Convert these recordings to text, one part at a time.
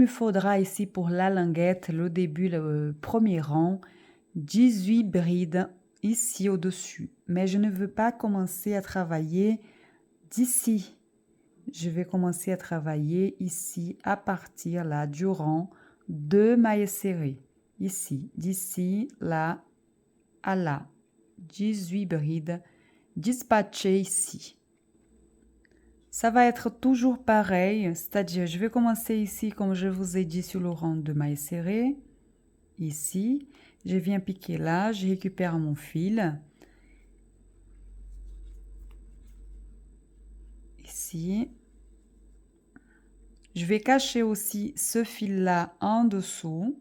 me faudra ici pour la languette, le début, le premier rang, 18 brides ici au-dessus. Mais je ne veux pas commencer à travailler d'ici. Je vais commencer à travailler ici à partir là du rang de mailles serrées. Ici, d'ici, là, à là. 18 brides dispatchées ici. Ça va être toujours pareil, c'est-à-dire je vais commencer ici comme je vous ai dit sur le rang de mailles serrées. Ici, je viens piquer là, je récupère mon fil. Ici. Je vais cacher aussi ce fil-là en dessous.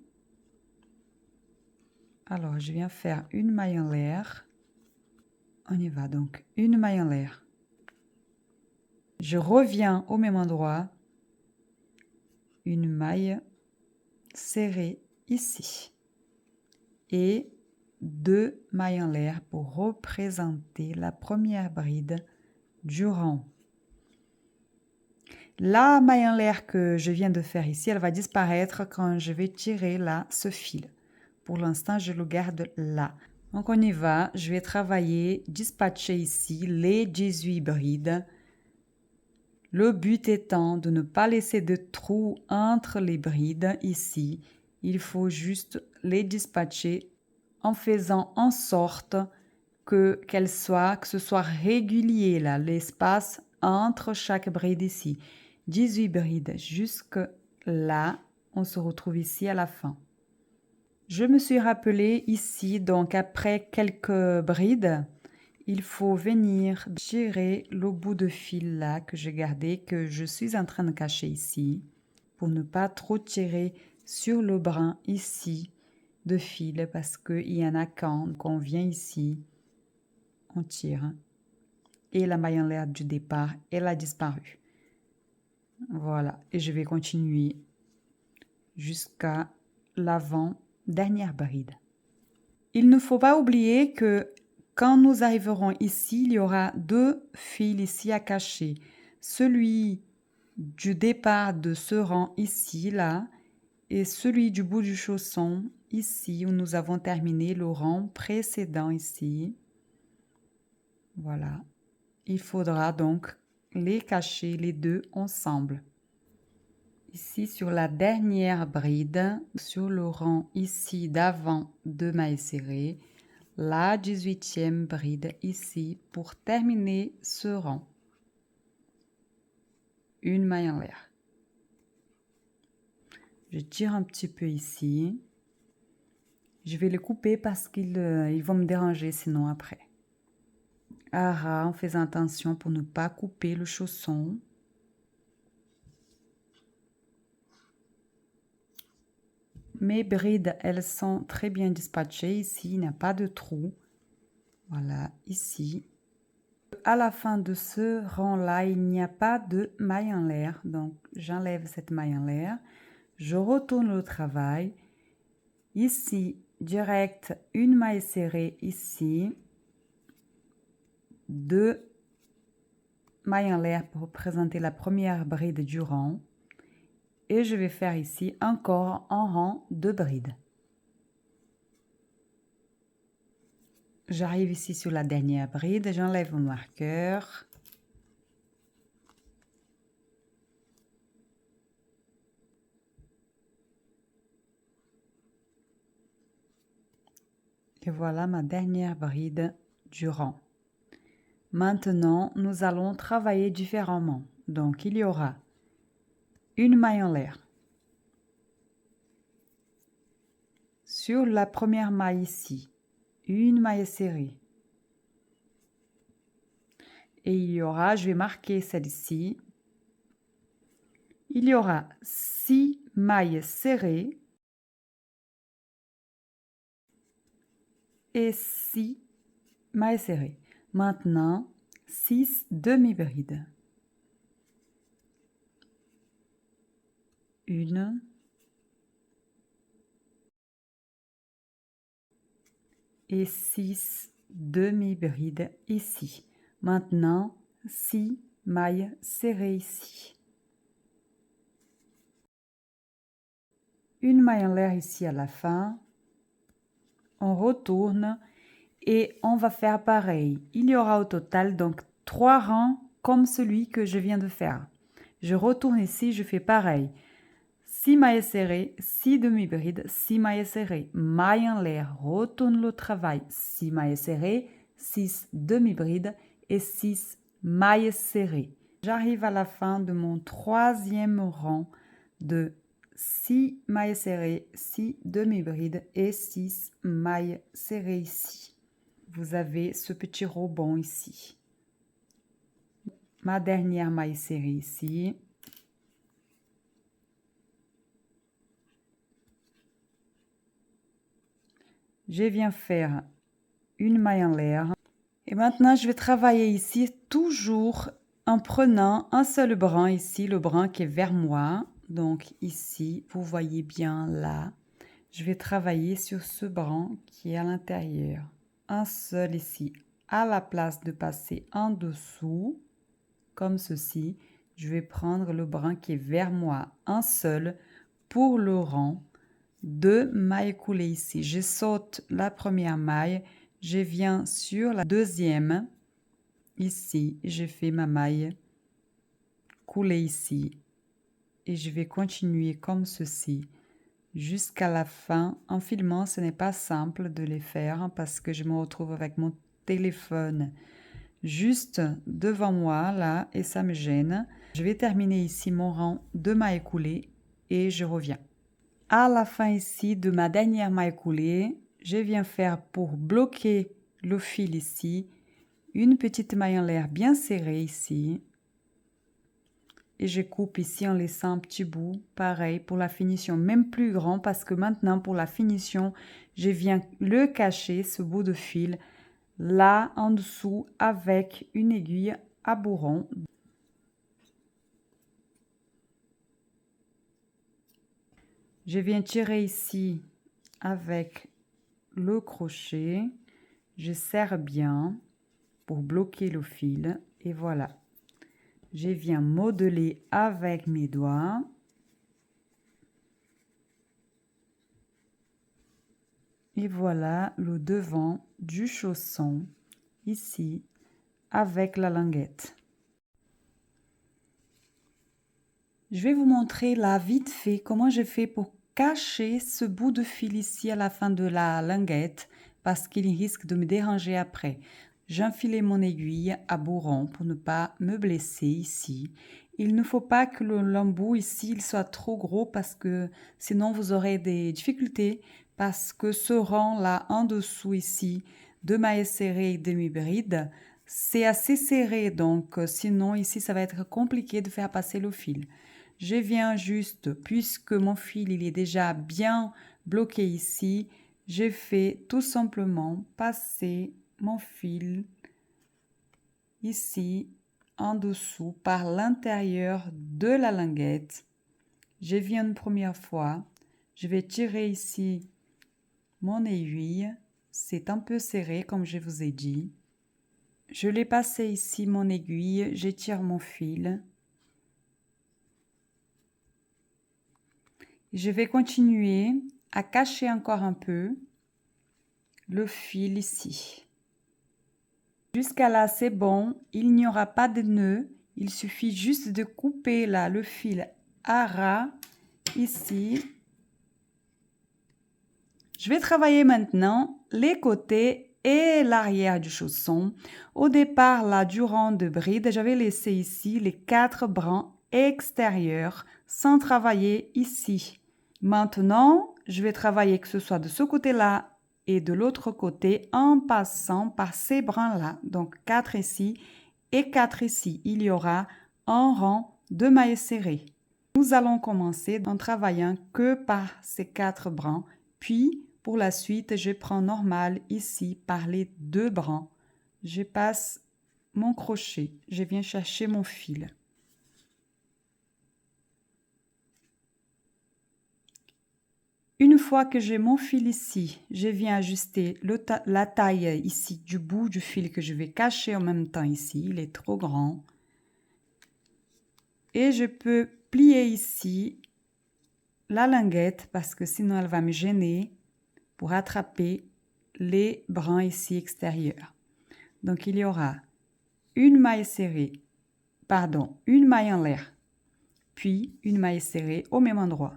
Alors, je viens faire une maille en l'air. On y va donc, une maille en l'air. Je reviens au même endroit. Une maille serrée ici. Et 2 mailles en l'air pour représenter la première bride du rang. La maille en l'air que je viens de faire ici, elle va disparaître quand je vais tirer là ce fil. Pour l'instant, je le garde là. Donc, on y va. Je vais travailler, dispatcher ici les 18 brides. Le but étant de ne pas laisser de trous entre les brides ici. Il faut juste les dispatcher en faisant en sorte que ce soit régulier là, l'espace entre chaque bride ici. 18 brides jusque là, on se retrouve ici à la fin. Je me suis rappelé ici, donc après quelques brides, il faut venir tirer le bout de fil là que j'ai gardé, que je suis en train de cacher ici, pour ne pas trop tirer sur le brin ici de fil, parce qu'il y en a quand on vient ici, on tire, et la maille en l'air du départ, elle a disparu. Voilà, et je vais continuer jusqu'à l'avant-dernière bride. Il ne faut pas oublier que quand nous arriverons ici, il y aura 2 fils ici à cacher. Celui du départ de ce rang ici, là, et celui du bout du chausson, ici, où nous avons terminé le rang précédent ici. Voilà. Il faudra donc les cacher les deux ensemble. Ici, sur la dernière bride, sur le rang ici d'avant de mailles serrées, la 18e bride ici pour terminer ce rang. Une maille en l'air. Je tire un petit peu ici. Je vais les couper parce qu'ils vont me déranger sinon après. À ras en faisant attention pour ne pas couper le chausson. Mes brides, elles sont très bien dispatchées. Ici, il n'y a pas de trou. Voilà, ici. À la fin de ce rang-là, il n'y a pas de maille en l'air. Donc, j'enlève cette maille en l'air. Je retourne au travail. Ici, direct, une maille serrée ici. 2 mailles en l'air pour représenter la première bride du rang. Et je vais faire ici encore un rang de brides. J'arrive ici sur la dernière bride, j'enlève mon marqueur. Et voilà ma dernière bride du rang. Maintenant, nous allons travailler différemment. Donc, il y aura une maille en l'air. Sur la première maille ici, une maille serrée. Et il y aura, je vais marquer celle-ci, il y aura 6 mailles serrées et 6 mailles serrées. Maintenant, 6 demi-brides. Une, et 6 demi-brides ici. Maintenant, 6 mailles serrées ici. une maille en l'air ici à la fin. On retourne et on va faire pareil. Il y aura au total donc 3 rangs comme celui que je viens de faire. Je retourne ici, je fais pareil. 6 mailles serrées, 6 demi-brides, 6 mailles serrées, maille en l'air, retourne le travail, 6 mailles serrées, 6 demi-brides et 6 mailles serrées. J'arrive à la fin de mon 3e rang de 6 mailles serrées, 6 demi-brides et 6 mailles serrées ici. Vous avez ce petit rebond ici. Ma dernière maille serrée ici. Je viens faire une maille en l'air. Et maintenant, je vais travailler ici toujours en prenant un seul brin ici, le brin qui est vers moi. Donc ici, vous voyez bien là. Je vais travailler sur ce brin qui est à l'intérieur. Un seul ici, à la place de passer en dessous, comme ceci. Je vais prendre le brin qui est vers moi, un seul, pour le rang. 2 mailles coulées ici. Je saute la première maille, je viens sur la deuxième, ici, je fais ma maille coulée ici. Et je vais continuer comme ceci jusqu'à la fin. En filmant, ce n'est pas simple de les faire parce que je me retrouve avec mon téléphone juste devant moi là et ça me gêne. Je vais terminer ici mon rang de mailles coulées et je reviens. À la fin ici de ma dernière maille coulée, je viens faire pour bloquer le fil ici, une petite maille en l'air bien serrée ici. Et je coupe ici en laissant un petit bout, pareil pour la finition, même plus grand parce que maintenant pour la finition, je viens le cacher, ce bout de fil, là en dessous avec une aiguille à bourron. Je viens tirer ici avec le crochet, je serre bien pour bloquer le fil et voilà. Je viens modeler avec mes doigts. Et voilà le devant du chausson ici avec la languette. Je vais vous montrer là vite fait comment je fais pour cacher ce bout de fil ici à la fin de la languette parce qu'il risque de me déranger après. J'enfile mon aiguille à bourron pour ne pas me blesser ici. Il ne faut pas que l'embout ici il soit trop gros parce que sinon vous aurez des difficultés parce que ce rang là en dessous ici de mailles serrées et demi-bride, c'est assez serré donc sinon ici ça va être compliqué de faire passer le fil. Je viens juste, puisque mon fil il est déjà bien bloqué ici, je fais tout simplement passer mon fil ici en dessous par l'intérieur de la languette. Je viens une première fois, je vais tirer ici mon aiguille, c'est un peu serré comme je vous ai dit. Je l'ai passé ici mon aiguille, j'étire mon fil. Je vais continuer à cacher encore un peu le fil ici. Jusqu'à là, c'est bon. Il n'y aura pas de nœud. Il suffit juste de couper là le fil à ras ici. Je vais travailler maintenant les côtés et l'arrière du chausson. Au départ, là, du rang de bride, j'avais laissé ici les 4 brins extérieurs sans travailler ici. Maintenant, je vais travailler que ce soit de ce côté-là et de l'autre côté en passant par ces brins-là. Donc 4 ici et 4 ici. Il y aura un rang de mailles serrées. Nous allons commencer en travaillant que par ces 4 brins. Puis, pour la suite, je prends normal ici par les 2 brins. Je passe mon crochet. Je viens chercher mon fil. Une fois que j'ai mon fil ici, je viens ajuster la taille ici du bout du fil que je vais cacher en même temps ici. Il est trop grand. Et je peux plier ici la languette parce que sinon elle va me gêner pour attraper les brins ici extérieurs. Donc il y aura une maille serrée, une maille en l'air, puis une maille serrée au même endroit.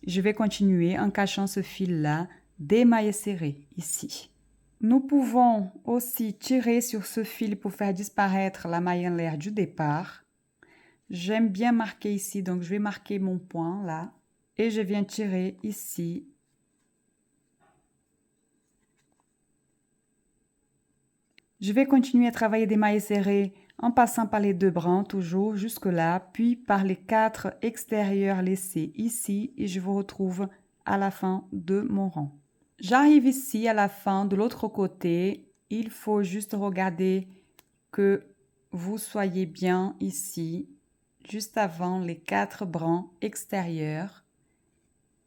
Je vais continuer en cachant ce fil-là des mailles serrées ici. Nous pouvons aussi tirer sur ce fil pour faire disparaître la maille en l'air du départ. J'aime bien marquer ici, donc je vais marquer mon point là. Et je viens tirer ici. Je vais continuer à travailler des mailles serrées en passant par les 2 brins, toujours jusque là, puis par les 4 extérieurs laissés ici et je vous retrouve à la fin de mon rang. J'arrive ici à la fin de l'autre côté. Il faut juste regarder que vous soyez bien ici, juste avant les 4 brins extérieurs.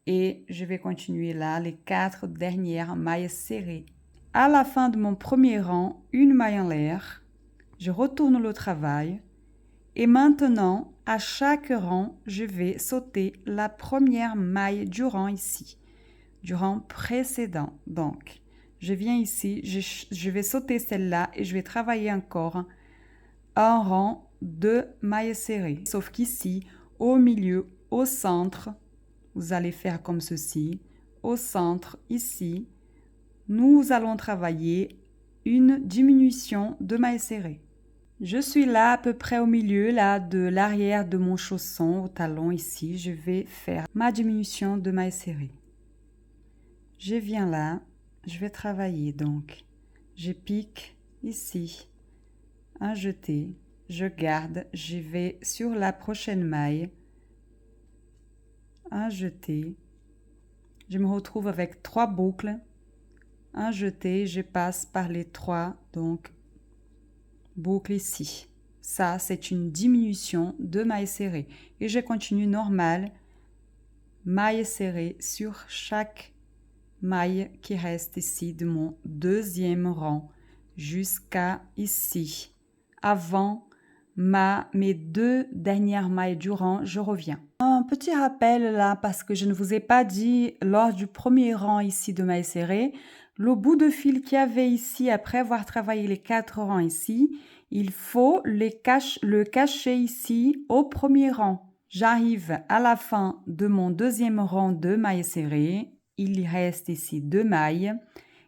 Et je vais continuer là les 4 dernières mailles serrées. À la fin de mon premier rang, une maille en l'air. Je retourne le travail. Et maintenant, à chaque rang, je vais sauter la première maille du rang ici, du rang précédent. Donc, je viens ici, je vais sauter celle-là et je vais travailler encore un rang de mailles serrées. Sauf qu'ici, au milieu, au centre, vous allez faire comme ceci. Au centre, ici, nous allons travailler une diminution de mailles serrées. Je suis là à peu près au milieu là de l'arrière de mon chausson au talon ici. Je vais faire ma diminution de mailles serrées. Je viens là, je vais travailler donc. Je pique ici, un jeté, je garde, je vais sur la prochaine maille, un jeté, je me retrouve avec 3 boucles, un jeté, je passe par les 3 donc boucles ici. Ça, c'est une diminution de mailles serrées. Et je continue normal, maille serrée sur chaque maille qui reste ici de mon deuxième rang jusqu'à ici. Avant mes 2 dernières mailles du rang, je reviens. Un petit rappel là, parce que je ne vous ai pas dit lors du premier rang ici de mailles serrées, le bout de fil qu'il y avait ici, après avoir travaillé les 4 rangs ici, il faut le cacher ici au premier rang. J'arrive à la fin de mon deuxième rang de mailles serrées. Il reste ici 2 mailles.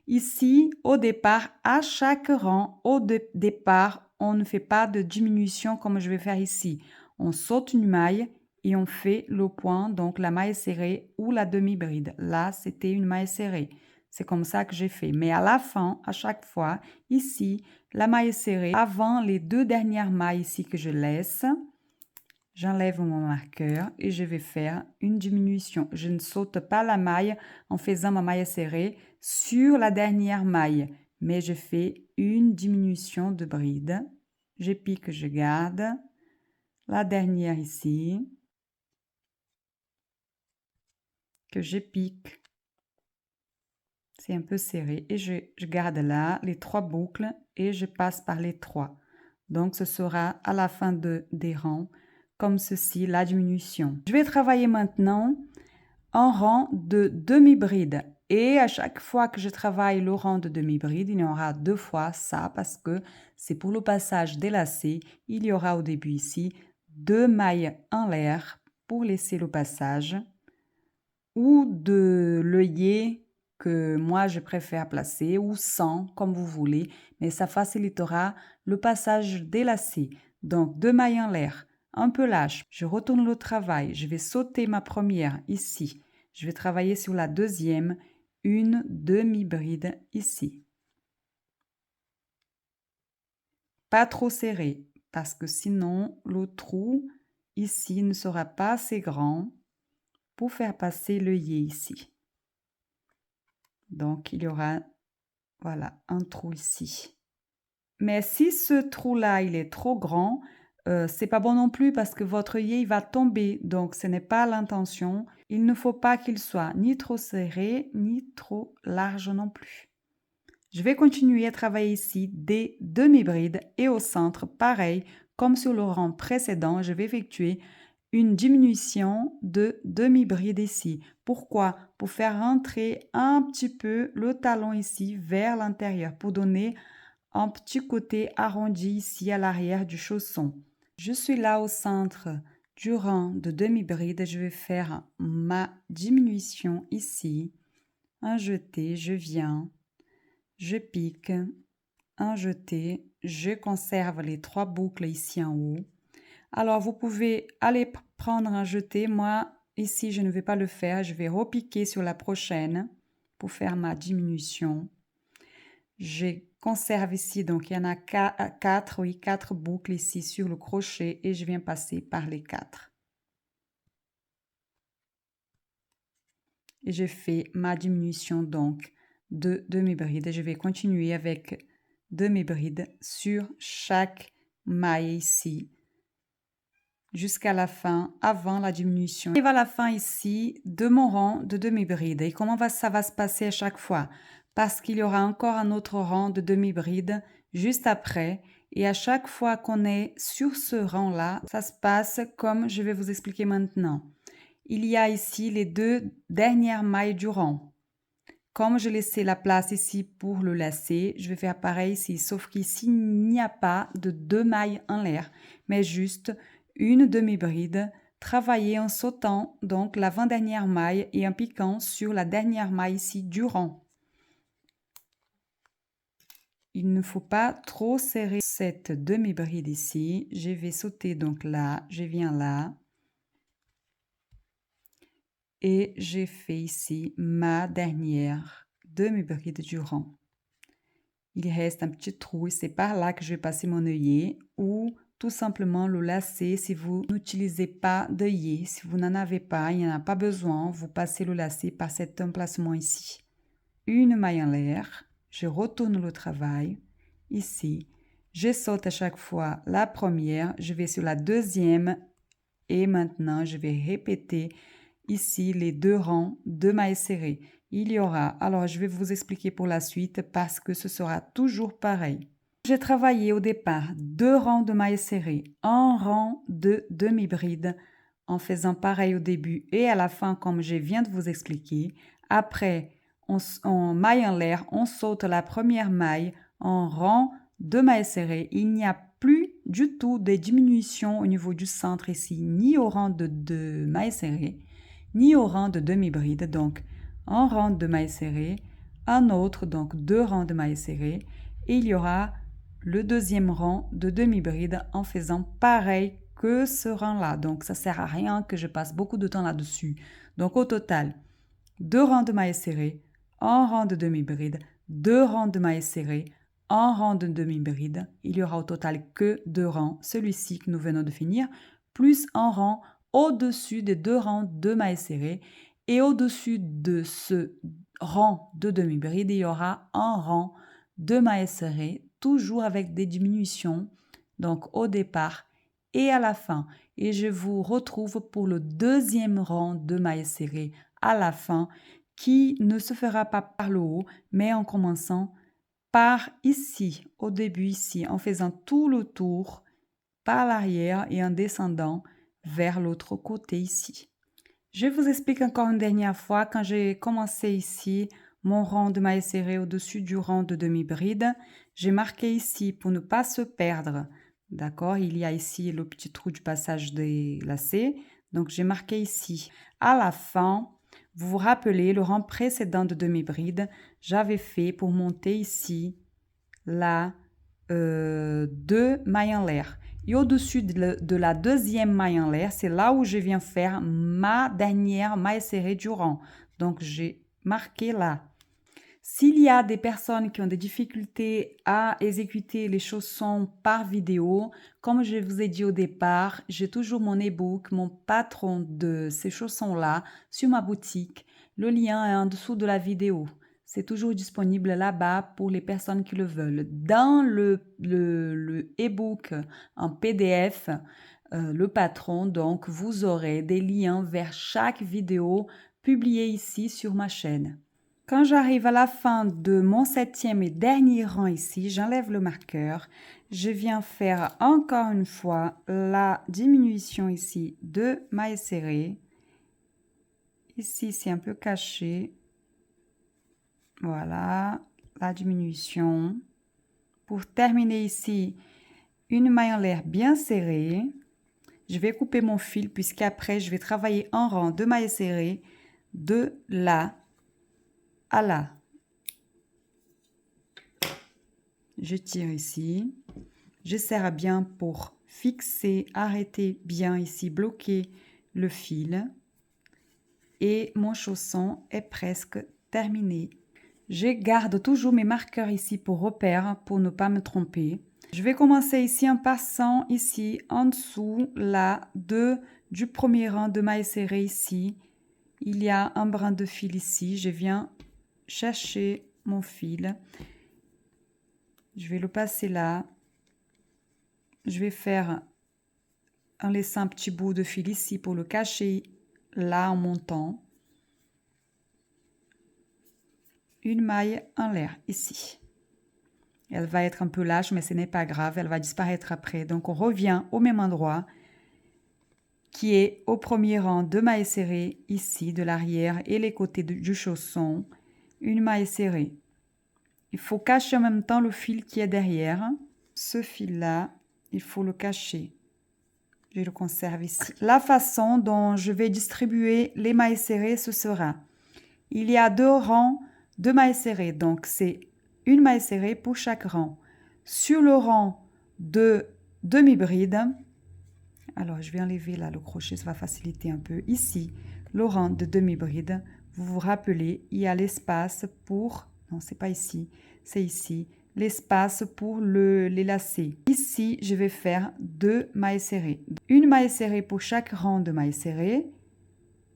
Ici, au départ, à chaque rang, au départ, on ne fait pas de diminution comme je vais faire ici. On saute une maille et on fait le point, donc la maille serrée ou la demi-bride. Là, c'était une maille serrée. C'est comme ça que j'ai fait. Mais à la fin, à chaque fois, ici, la maille serrée, avant les 2 dernières mailles ici que je laisse, j'enlève mon marqueur et je vais faire une diminution. Je ne saute pas la maille en faisant ma maille serrée sur la dernière maille, mais je fais une diminution de bride. Je pique, je garde. La dernière ici, que je pique. C'est un peu serré et je garde là les 3 boucles et je passe par les 3. Donc, ce sera à la fin des rangs, comme ceci, la diminution. Je vais travailler maintenant un rang de demi-bride. Et à chaque fois que je travaille le rang de demi-bride, il y aura 2 fois ça parce que c'est pour le passage des lacets. Il y aura au début ici 2 mailles en l'air pour laisser le passage ou de l'œillet que moi je préfère placer ou sans comme vous voulez, mais ça facilitera le passage des lacets. Donc 2 mailles en l'air, un peu lâche, je retourne le travail, je vais sauter ma première ici, je vais travailler sur la deuxième, une demi-bride ici. Pas trop serré parce que sinon le trou ici ne sera pas assez grand pour faire passer l'œillet ici. Donc, il y aura, voilà, un trou ici. Mais si ce trou-là, il est trop grand, c'est pas bon non plus parce que votre œillet, il va tomber. Donc, ce n'est pas l'intention. Il ne faut pas qu'il soit ni trop serré, ni trop large non plus. Je vais continuer à travailler ici des demi-brides et au centre, pareil, comme sur le rang précédent, je vais effectuer une diminution de demi-bride ici. Pourquoi? Pour faire rentrer un petit peu le talon ici vers l'intérieur, pour donner un petit côté arrondi ici à l'arrière du chausson. Je suis là au centre du rang de demi-bride. Je vais faire ma diminution ici. Un jeté, je viens, je pique, un jeté, je conserve les 3 boucles ici en haut. Alors, vous pouvez aller prendre un jeté. Moi, ici, je ne vais pas le faire. Je vais repiquer sur la prochaine pour faire ma diminution. Je conserve ici, donc il y en a 4, oui, 4 boucles ici sur le crochet et je viens passer par les 4. Et je fais ma diminution donc de demi-bride. Je vais continuer avec demi-bride sur chaque maille ici jusqu'à la fin, avant la diminution. J'arrive à la fin ici de mon rang de demi-bride. Et comment ça va se passer à chaque fois? Parce qu'il y aura encore un autre rang de demi-bride juste après. Et à chaque fois qu'on est sur ce rang-là, ça se passe comme je vais vous expliquer maintenant. Il y a ici les 2 dernières mailles du rang. Comme je laissais la place ici pour le lacer, je vais faire pareil ici, sauf qu'ici, il n'y a pas de 2 mailles en l'air, mais juste une demi-bride travaillée en sautant donc l'avant-dernière maille et en piquant sur la dernière maille ici du rang. Il ne faut pas trop serrer cette demi-bride ici. Je vais sauter donc là, je viens là. Et j'ai fait ici ma dernière demi-bride du rang. Il reste un petit trou et c'est par là que je vais passer mon œillet ou tout simplement le lacer si vous n'utilisez pas d'œillet. Si vous n'en avez pas, il n'y en a pas besoin, vous passez le lacet par cet emplacement ici. Une maille en l'air, je retourne le travail ici. Je saute à chaque fois la première, je vais sur la deuxième et maintenant je vais répéter ici les 2 rangs de mailles serrées. Il y aura, alors je vais vous expliquer pour la suite parce que ce sera toujours pareil. J'ai travaillé au départ 2 rangs de mailles serrées, un rang de demi-bride en faisant pareil au début et à la fin comme je viens de vous expliquer. Après, en maille en l'air, on saute la première maille en rang de mailles serrées. Il n'y a plus du tout de diminution au niveau du centre ici, ni au rang de mailles serrées, ni au rang de demi-bride. Donc, un rang de mailles serrées, un autre, donc 2 rangs de mailles serrées, et il y aura le deuxième rang de demi-bride en faisant pareil que ce rang-là. Donc, ça ne sert à rien que je passe beaucoup de temps là-dessus. Donc, au total, 2 rangs de mailles serrées, un rang de demi-bride, 2 rangs de mailles serrées, un rang de demi-bride. Il y aura au total que 2 rangs, celui-ci que nous venons de finir, plus un rang au-dessus des 2 rangs de mailles serrées. Et au-dessus de ce rang de demi-bride, il y aura un rang de mailles serrées, toujours avec des diminutions, donc au départ et à la fin. Et je vous retrouve pour le deuxième rang de mailles serrées à la fin, qui ne se fera pas par le haut, mais en commençant par ici, au début ici, en faisant tout le tour par l'arrière et en descendant vers l'autre côté ici. Je vous explique encore une dernière fois, quand j'ai commencé ici mon rang de mailles serrées au-dessus du rang de demi-bride, j'ai marqué ici pour ne pas se perdre. D'accord? Il y a ici le petit trou du passage des lacets. Donc, j'ai marqué ici. À la fin, vous vous rappelez, le rang précédent de demi-bride, j'avais fait pour monter ici la 2 mailles en l'air. Et au-dessus de la deuxième maille en l'air, c'est là où je viens faire ma dernière maille serrée du rang. Donc, j'ai marqué là. S'il y a des personnes qui ont des difficultés à exécuter les chaussons par vidéo, comme je vous ai dit au départ, j'ai toujours mon e-book, mon patron de ces chaussons-là sur ma boutique. Le lien est en dessous de la vidéo. C'est toujours disponible là-bas pour les personnes qui le veulent. Dans le e-book en PDF, le patron, donc, vous aurez des liens vers chaque vidéo publiée ici sur ma chaîne. Quand j'arrive à la fin de mon 7e et dernier rang ici, j'enlève le marqueur. Je viens faire encore une fois la diminution ici de mailles serrées. Ici, c'est un peu caché. Voilà, la diminution. Pour terminer ici, une maille en l'air bien serrée. Je vais couper mon fil puisqu'après, je vais travailler en rang de mailles serrées de là à là. Je tire ici. Je serre bien pour fixer, arrêter bien ici, bloquer le fil. Et mon chausson est presque terminé. Je garde toujours mes marqueurs ici pour repère, pour ne pas me tromper. Je vais commencer ici en passant ici en dessous là du premier rang de mailles serrées ici. Il y a un brin de fil ici. Je viens chercher mon fil. Je vais le passer là. Je vais faire en laissant un petit bout de fil ici pour le cacher là en montant. Une maille en l'air ici. Elle va être un peu lâche, mais ce n'est pas grave, elle va disparaître après. Donc on revient au même endroit qui est au premier rang de mailles serrées ici de l'arrière et les côtés du chausson. Une maille serrée. Il faut cacher en même temps le fil qui est derrière. Ce fil-là, il faut le cacher. Je le conserve ici. La façon dont je vais distribuer les mailles serrées, ce sera: il y a 2 rangs de mailles serrées, donc c'est une maille serrée pour chaque rang. Sur le rang de demi-bride, alors je vais enlever là le crochet, ça va faciliter un peu. Ici, le rang de demi-bride, vous vous rappelez, il y a l'espace pour, non c'est pas ici, c'est ici, l'espace pour les lacets. Ici, je vais faire 2 mailles serrées. Une maille serrée pour chaque rang de mailles serrées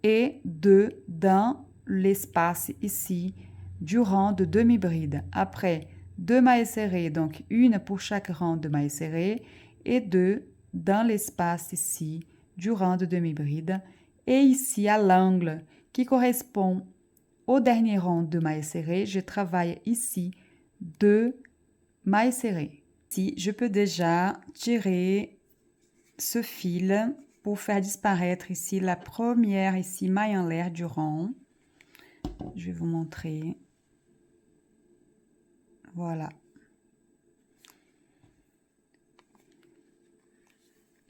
et 2 dans l'espace ici du rang de demi-bride. Après, 2 mailles serrées, donc une pour chaque rang de mailles serrées et 2 dans l'espace ici du rang de demi-bride. Et ici, à l'angle qui correspond au dernier rang de mailles serrées, je travaille ici 2 mailles serrées. Ici, je peux déjà tirer ce fil pour faire disparaître ici la première ici maille en l'air du rang. Je vais vous montrer. Voilà.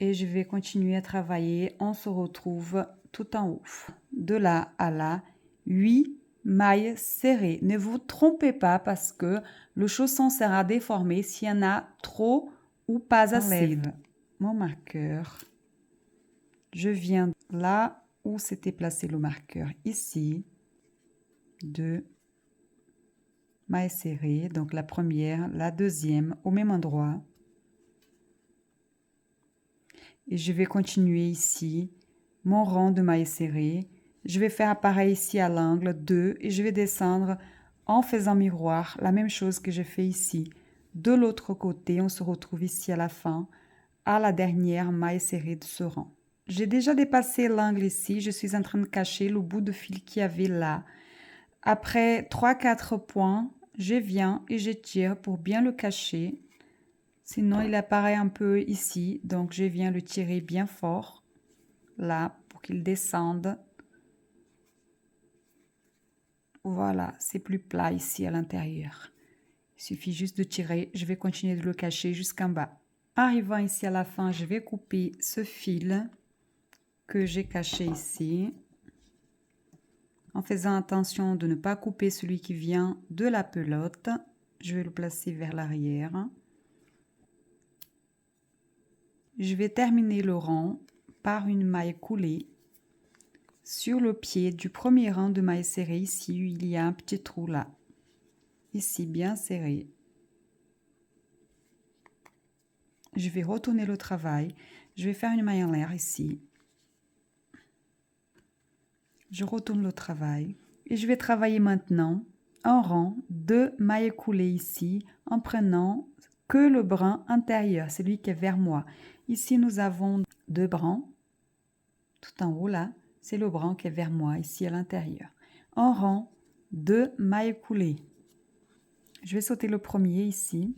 Et je vais continuer à travailler. On se retrouve tout en haut. De là à là, 8 mailles serrées. Ne vous trompez pas parce que le chausson sera déformé s'il y en a trop ou pas assez. Mon marqueur. Je viens là où s'était placé le marqueur, ici. 2 mailles serrées, donc la première, la deuxième au même endroit. Et je vais continuer ici mon rang de mailles serrées. Je vais faire pareil ici à l'angle 2 et je vais descendre en faisant miroir, la même chose que j'ai fait ici. De l'autre côté, on se retrouve ici à la fin, à la dernière maille serrée de ce rang. J'ai déjà dépassé l'angle ici, je suis en train de cacher le bout de fil qu'il y avait là. Après 3-4 points, je viens et je tire pour bien le cacher. Sinon, il apparaît un peu ici, donc je viens le tirer bien fort, là, pour qu'il descende. Voilà, c'est plus plat ici à l'intérieur. Il suffit juste de tirer, je vais continuer de le cacher jusqu'en bas. Arrivant ici à la fin, je vais couper ce fil que j'ai caché ici, en faisant attention de ne pas couper celui qui vient de la pelote. Je vais le placer vers l'arrière. Je vais terminer le rang par une maille coulée sur le pied du premier rang de mailles serrées. Ici, il y a un petit trou là. Ici, bien serré. Je vais retourner le travail. Je vais faire une maille en l'air ici. Je retourne le travail. Et je vais travailler maintenant en rang de mailles coulées ici en prenant que le brin intérieur, celui qui est vers moi. Ici, nous avons 2 brins. Tout en haut là, c'est le brin qui est vers moi, ici à l'intérieur. En rang 2 mailles coulées. Je vais sauter le premier ici.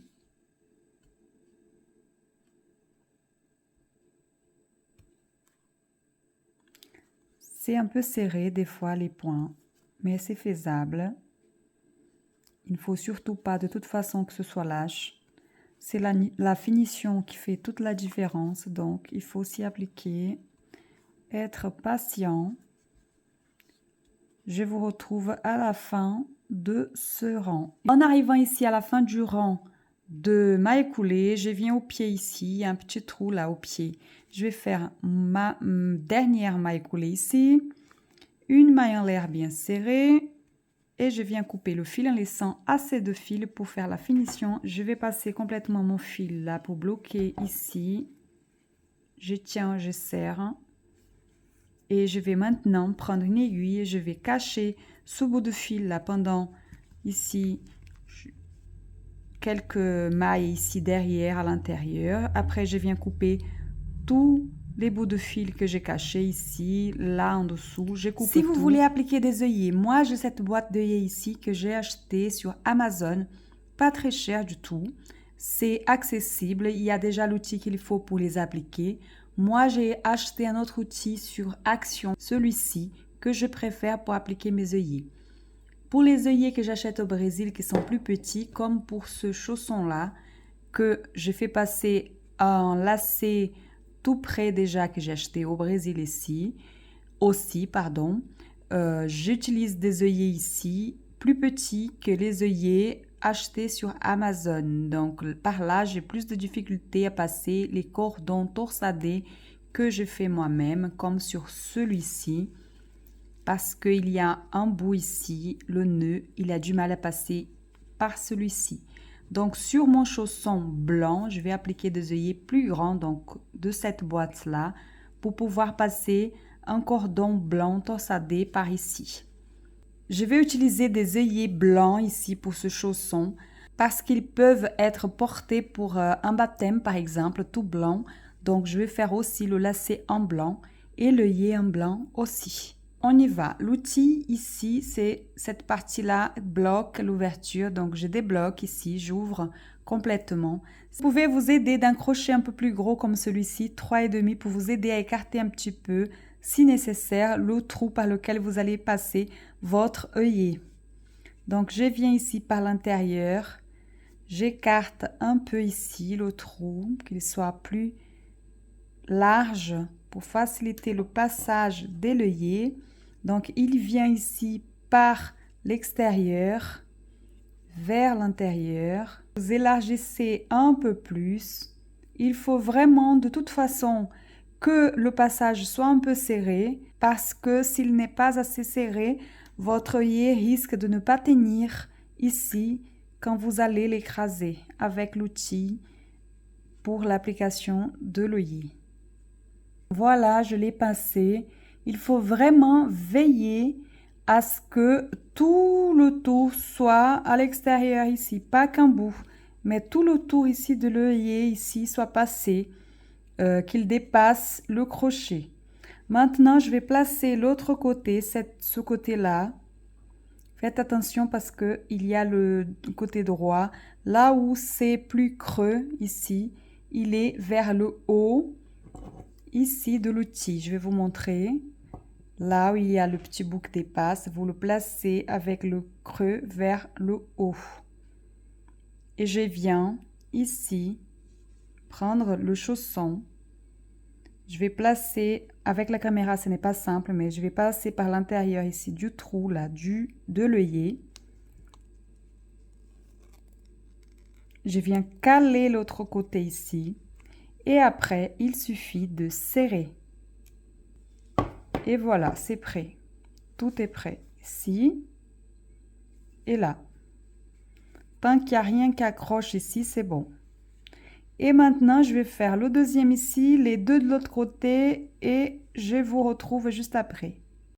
C'est un peu serré des fois les points, mais c'est faisable. Il ne faut surtout pas de toute façon que ce soit lâche. C'est la finition qui fait toute la différence, donc il faut s'y appliquer, être patient. Je vous retrouve à la fin de ce rang. En arrivant ici à la fin du rang de mailles coulées, je viens au pied ici, il y a un petit trou là au pied. Je vais faire ma dernière maille coulée ici, une maille en l'air bien serrée et je viens couper le fil en laissant assez de fil pour faire la finition. Je vais passer complètement mon fil là pour bloquer ici. Je tiens, je serre. Et je vais maintenant prendre une aiguille et je vais cacher ce bout de fil là pendant ici quelques mailles ici derrière à l'intérieur. Après, je viens couper tous les bouts de fil que j'ai cachés ici, là en dessous. Je coupe tout. Si vous voulez appliquer des œillets, moi j'ai cette boîte d'œillets ici que j'ai achetée sur Amazon. Pas très cher du tout. C'est accessible. Il y a déjà l'outil qu'il faut pour les appliquer. Moi, j'ai acheté un autre outil sur Action, celui-ci, que je préfère pour appliquer mes œillets. Pour les œillets que j'achète au Brésil qui sont plus petits, comme pour ce chausson-là, que je fais passer un lacet tout près déjà que j'ai acheté au Brésil aussi, j'utilise des œillets ici, plus petits que les œillets achetés sur Amazon. Donc par là, j'ai plus de difficultés à passer les cordons torsadés que je fais moi-même, comme sur celui-ci, parce qu'il y a un bout ici, le nœud, il a du mal à passer par celui-ci. Donc sur mon chausson blanc, je vais appliquer des œillets plus grands, donc de cette boîte-là, pour pouvoir passer un cordon blanc torsadé par ici. Je vais utiliser des œillets blancs ici pour ce chausson parce qu'ils peuvent être portés pour un baptême par exemple, tout blanc. Donc je vais faire aussi le lacet en blanc et l'œillet en blanc aussi. On y va. L'outil ici, c'est cette partie-là, bloque l'ouverture. Donc je débloque ici, j'ouvre complètement. Vous pouvez vous aider d'un crochet un peu plus gros comme celui-ci, 3,5 pour vous aider à écarter un petit peu, si nécessaire, le trou par lequel vous allez passer votre œillet. Donc je viens ici par l'intérieur, j'écarte un peu ici le trou, qu'il soit plus large pour faciliter le passage de l'œillet. Donc il vient ici par l'extérieur vers l'intérieur. Vous élargissez un peu plus. Il faut vraiment de toute façon que le passage soit un peu serré parce que s'il n'est pas assez serré, votre œillet risque de ne pas tenir ici quand vous allez l'écraser avec l'outil pour l'application de l'œillet. Voilà, je l'ai passé. Il faut vraiment veiller à ce que tout le tour soit à l'extérieur ici, pas qu'un bout, mais tout le tour ici de l'œillet ici soit passé, qu'il dépasse le crochet. Maintenant, je vais placer l'autre côté, ce côté-là. Faites attention parce que il y a le côté droit, là où c'est plus creux ici, il est vers le haut ici de l'outil. Je vais vous montrer. Là où il y a le petit bout qui dépasse, vous le placez avec le creux vers le haut. Et je viens ici prendre le chausson. Je vais placer, avec la caméra ce n'est pas simple, mais je vais passer par l'intérieur ici du trou là, de l'œillet. Je viens caler l'autre côté ici. Et après, il suffit de serrer. Et voilà, c'est prêt. Tout est prêt. Ici et là. Tant qu'il n'y a rien qui accroche ici, c'est bon. Et maintenant, je vais faire le deuxième ici, les deux de l'autre côté et je vous retrouve juste après.